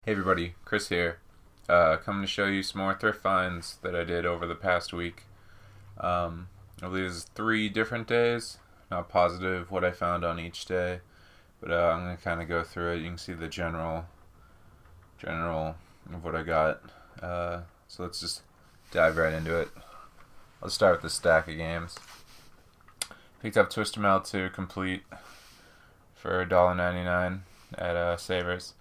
Hey everybody, Chris here. Coming to show you some more thrift finds that I did over the past week. I believe it's 3 different days. Not positive what I found on each day, but I'm gonna kind of go through it. You can see the general of what I got. So let's just dive right into it. Let's start with the stack of games. Picked up Twister Metal 2 complete for $1.99 at Savers.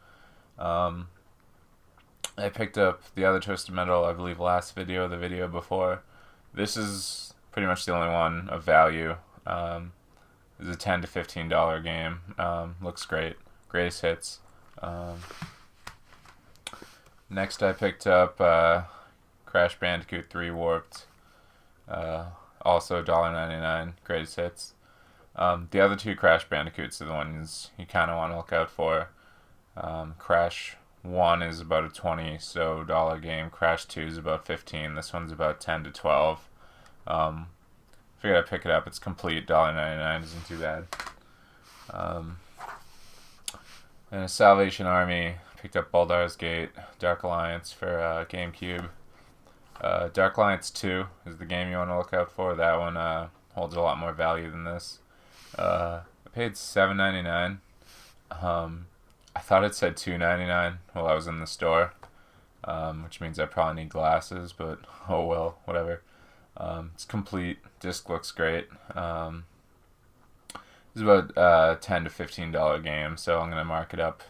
I picked up the other Twisted Metal, I believe, last video, the video before. This is pretty much the only one of value. It's a $10 to $15 game. Looks great. Greatest hits. Next I picked up Crash Bandicoot 3 Warped. Also $1.99. Greatest hits. The other 2 Crash Bandicoots are the ones you kind of want to look out for. Crash 1 is about a $20 game. Crash 2 is about 15. This one's about 10 to 12. Figured I'd pick it up. It's complete. $1.99 isn't too bad. And a Salvation Army. Picked up Baldur's Gate, Dark Alliance for GameCube. Dark Alliance 2 is the game you want to look out for. That one holds a lot more value than this. I paid $7.99. I thought it said $2.99 while I was in the store, which means I probably need glasses, but oh well, whatever. It's complete. Disc looks great. It's about a $10 to $15 game, so I'm gonna mark it up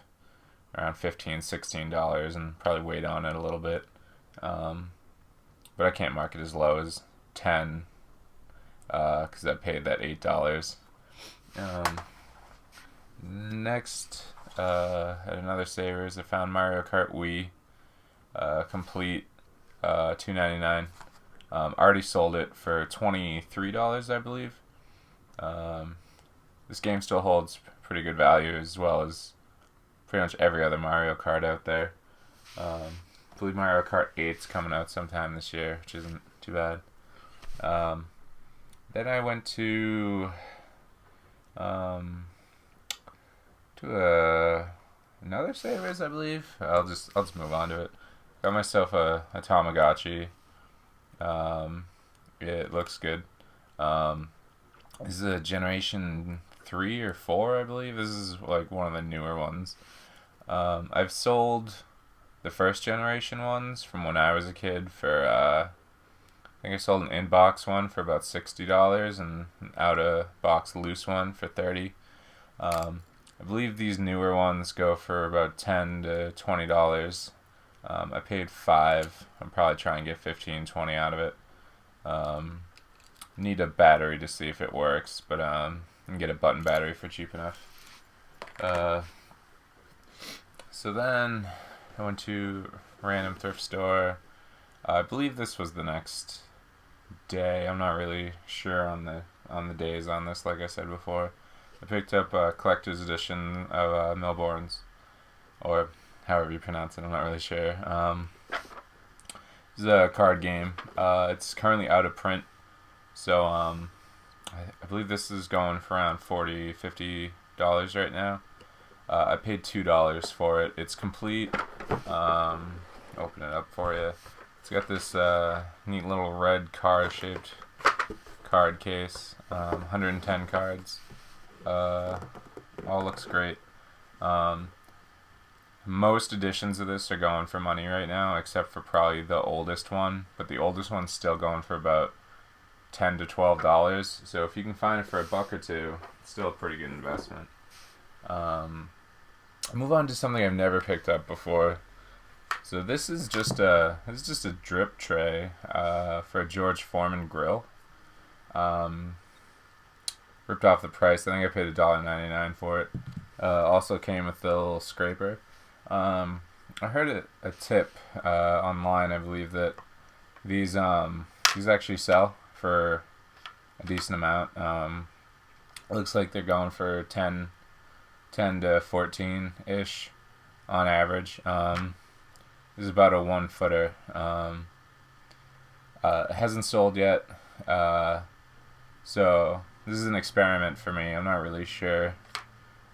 around $15, $16 and probably wait on it a little bit. But I can't mark it as low as 10 because I paid that $8. Next, at another Savers, I found Mario Kart Wii complete, $2.99. Already sold it for $23, I believe. This game still holds pretty good value, as well as pretty much every other Mario Kart out there. I believe Mario Kart 8's coming out sometime this year, which isn't too bad. Then I went to another Savers, I believe. I'll just move on to it. Got myself a Tamagotchi. It looks good. This is a Generation 3 or 4, I believe. This is like one of the newer ones. I've sold the first generation ones from when I was a kid for I think I sold an in-box one for about $60 and an out-of-box loose one for $30. I believe these newer ones go for about $10 to $20. I paid $5. I'll probably try and get 15, 20 out of it. Need a battery to see if it works, but I can get a button battery for cheap enough. So then I went to a random thrift store. I believe this was the next day. I'm not really sure on the days on this, like I said before. I picked up a collector's edition of Mille, or however you pronounce it, I'm not really sure. This is a card game. It's currently out of print, so I believe this is going for around $40, $50 right now. I paid $2 for it. It's complete. Open it up for you. It's got this neat little red car-shaped card case. 110 cards. All looks great. Most editions of this are going for money right now, except for probably the oldest one. But the oldest one's still going for about $10 to $12. So if you can find it for $1 or $2, it's still a pretty good investment. Move on to something I've never picked up before. So this is just a drip tray for a George Forman grill. Ripped off the price. I think I paid $1.99 for it. Also came with the little scraper. I heard a tip online, I believe, that these actually sell for a decent amount. It looks like they're going for 10 to 14-ish on average. This is about a 1-footer. It hasn't sold yet, so this is an experiment for me. I'm not really sure,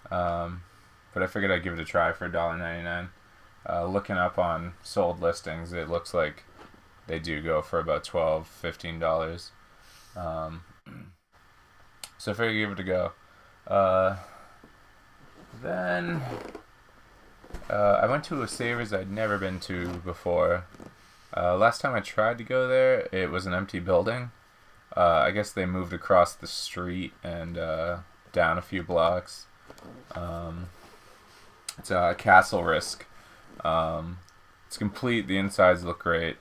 but I figured I'd give it a try for $1.99. Looking up on sold listings, it looks like they do go for about $12-15. Um, so I figured give it a go. Then I went to a Savers I'd never been to before. Last time I tried to go there, it was an empty building. I guess they moved across the street and down a few blocks. It's a Castle Risk. It's complete. The insides look great.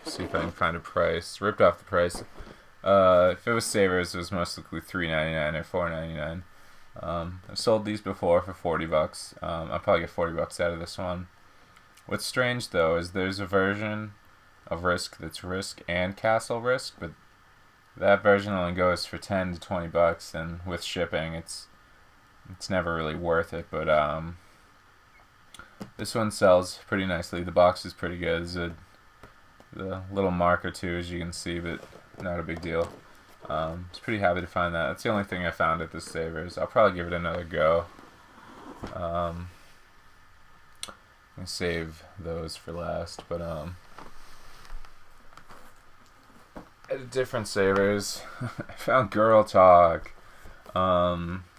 See if I can find a price. Ripped off the price. If it was Savers, it was most likely $3.99 or $4.99. I've sold these before for $40. I'll probably get $40 out of this one. What's strange though is there's a version of Risk that's Risk and Castle Risk, but that version only goes for $10 to $20, and with shipping, it's never really worth it. But this one sells pretty nicely. The box is pretty good. There's a little mark or two, as you can see, but not a big deal. I was pretty happy to find that. That's the only thing I found at this Savers. I'll probably give it another go. I'm gonna save those for last, but at a different Savers, I found Girl Talk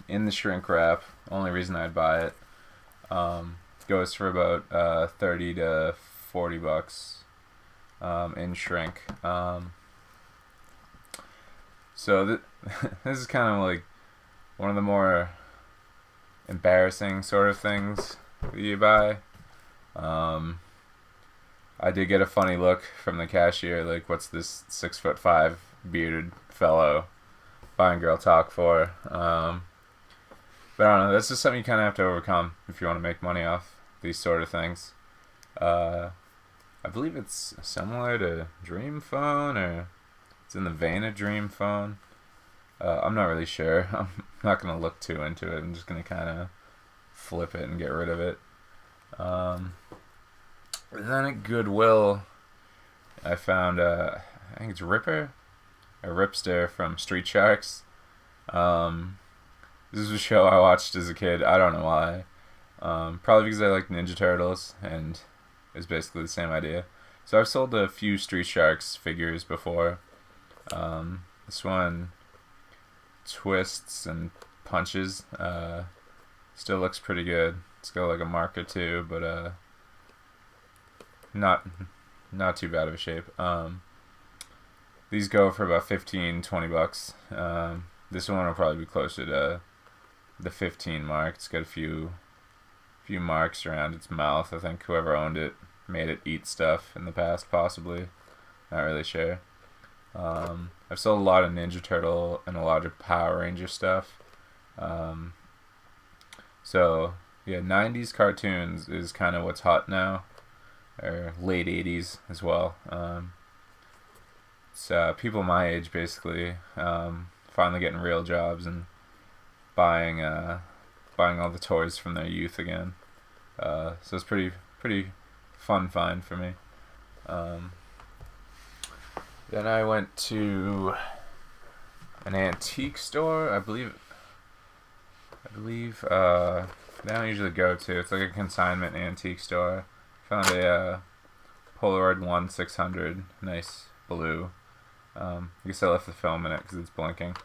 in the shrink wrap. Only reason I'd buy it. Goes for about $30 to $40 in shrink. So this is kind of like one of the more embarrassing sort of things that you buy. I did get a funny look from the cashier, like, what's this 6'5" bearded fellow buying Girl Talk for? But I don't know, that's just something you kind of have to overcome if you want to make money off these sort of things. I believe it's similar to Dream Phone, or it's in the vein of Dream Phone. I'm not really sure. I'm not going to look too into it. I'm just going to kind of flip it and get rid of it. And then at Goodwill, I found, I think it's Ripper, a Ripster from Street Sharks. This is a show I watched as a kid. I don't know why. Probably because I like Ninja Turtles, and it's basically the same idea. So I've sold a few Street Sharks figures before. This one twists and punches. Still looks pretty good. It's got like a mark or two, but not too bad of a shape. These go for about $15-20. This one will probably be closer to the 15 mark. It's got a few marks around its mouth. I think whoever owned it made it eat stuff in the past, possibly. Not really sure. I've sold a lot of Ninja Turtle and a lot of Power Ranger stuff. So yeah, 90s cartoons is kind of what's hot now, or late 80s as well. It's people my age basically finally getting real jobs and buying all the toys from their youth again. So it's pretty fun find for me. Then I went to an antique store. I believe they don't usually go to. It's like a consignment antique store. Found a Polaroid 1-600, nice blue. I guess I left the film in it because it's blinking.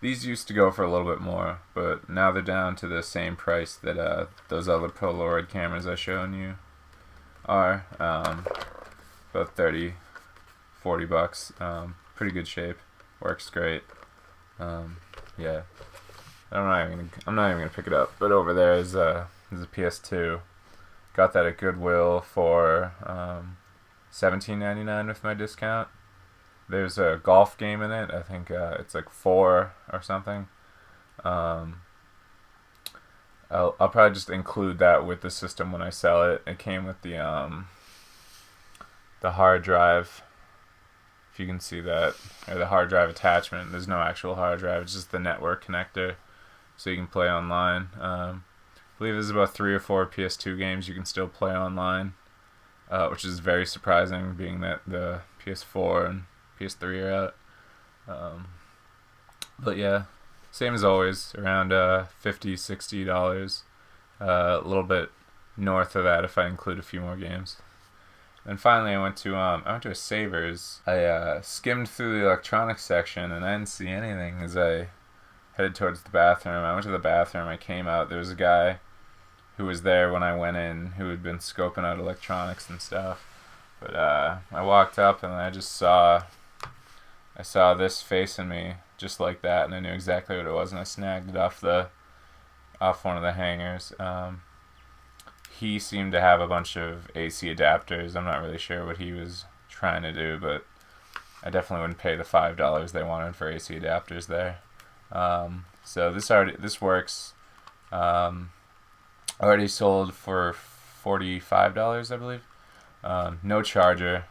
These used to go for a little bit more, but now they're down to the same price that those other Polaroid cameras I showed you are. About $30-40. Pretty good shape. Works great. Yeah. I'm not even gonna pick it up. But over there is a PS2. Got that at Goodwill for $17.99 with my discount. There's a golf game in it. I think it's like 4 or something. I'll probably just include that with the system when I sell it. It came with the hard drive, if you can see that, or the hard drive attachment. There's no actual hard drive, it's just the network connector, so you can play online. I believe there's about 3 or 4 PS2 games you can still play online, which is very surprising, being that the PS4 and PS3 are out. But yeah, same as always, around $50-60. a little bit north of that if I include a few more games. And finally, I went to a Savers. I skimmed through the electronics section and I didn't see anything as I headed towards the bathroom. I went to the bathroom. I came out. There was a guy who was there when I went in who had been scoping out electronics and stuff. But I walked up and I saw this facing me just like that, and I knew exactly what it was, and I snagged it off one of the hangers. He seemed to have a bunch of AC adapters. I'm not really sure what he was trying to do, but I definitely wouldn't pay the $5 they wanted for AC adapters there. So this works. Already sold for $45, I believe. No charger.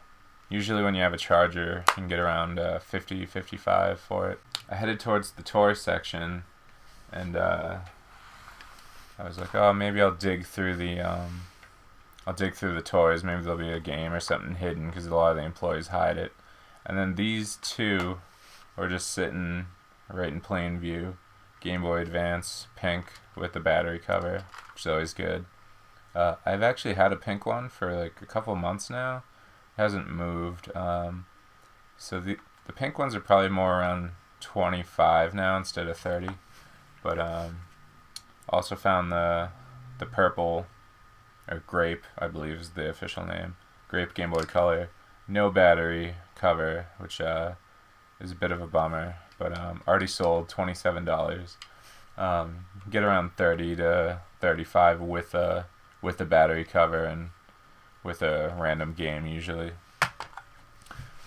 Usually when you have a charger, you can get around $50, $55 for it. I headed towards the toy section, and I was like, oh, maybe I'll dig through the toys. Maybe there'll be a game or something hidden, because a lot of the employees hide it. And then these two were just sitting right in plain view. Game Boy Advance, pink, with the battery cover, which is always good. I've actually had a pink one for like a couple months now. It hasn't moved. So the pink ones are probably more around 25 now instead of 30. But also found the purple, or Grape, I believe is the official name. Grape Game Boy Color. No battery cover, which is a bit of a bummer. But already sold, $27. Get around 30 to 35 with the battery cover and with a random game usually.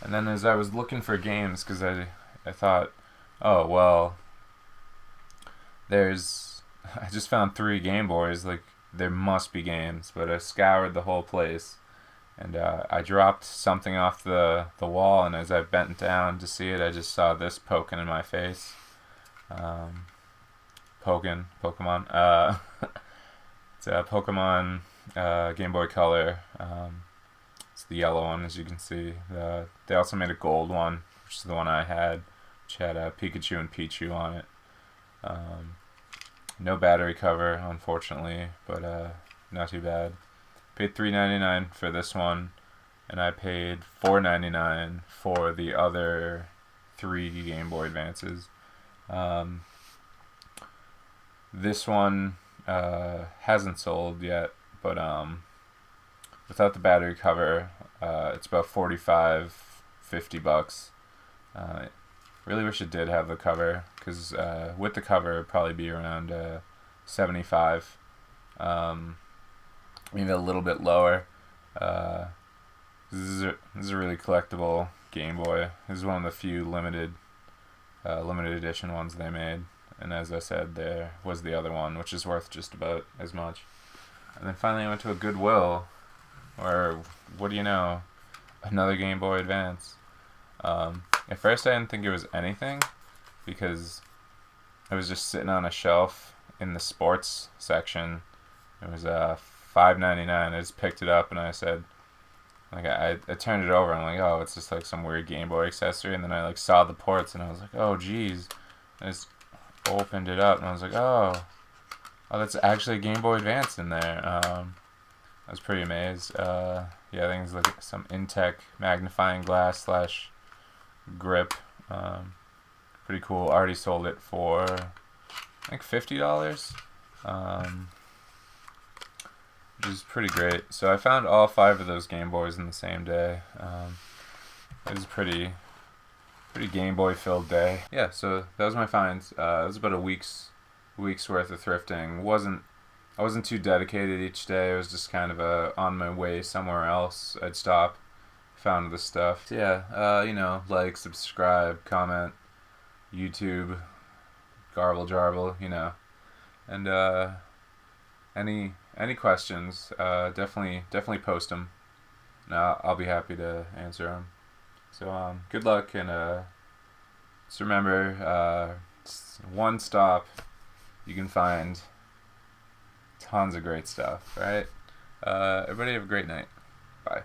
And then as I was looking for games, because I thought, oh well, I just found 3 Game Boys, like there must be games, but I scoured the whole place, and I dropped something off the wall, and as I bent down to see it, I just saw this poking in my face. Pokemon. It's a Pokemon Game Boy Color. It's the yellow one, as you can see. They also made a gold one, which is the one I had, which had Pikachu and Pichu on it. No battery cover, unfortunately, but not too bad. Paid $3.99 for this one, and I paid $4.99 for the other 3 Game Boy Advances. This one hasn't sold yet, but without the battery cover, it's about $45-$50. Really wish it did have the cover, because with the cover it'd probably be around $75. Maybe a little bit lower. This is a really collectible Game Boy. This is one of the few limited edition ones they made. And as I said, there was the other one, which is worth just about as much. And then finally I went to a Goodwill, where, what do you know, another Game Boy Advance. At first I didn't think it was anything, because it was just sitting on a shelf in the sports section. It was $5.99. I just picked it up and I said, like, I turned it over and I'm like, oh, it's just like some weird Game Boy accessory. And then I like saw the ports and I was like, oh geez. I just opened it up and I was like, oh, that's actually a Game Boy Advance in there. I was pretty amazed. Yeah, I think it's like some Intech magnifying glass / grip. Pretty cool. Already sold it for, I think, $50. Which is pretty great. So I found all 5 of those Game Boys in the same day. It was a pretty Game Boy filled day. Yeah, so that was my finds. It was about a week's worth of thrifting. I wasn't too dedicated each day. It was just kind of on my way somewhere else. I'd stop, found the stuff. So yeah, like, subscribe, comment, YouTube, garble jarble, and any questions, definitely post them. I'll be happy to answer them. So good luck, and just remember, one stop, you can find tons of great stuff. All right, everybody have a great night. Bye.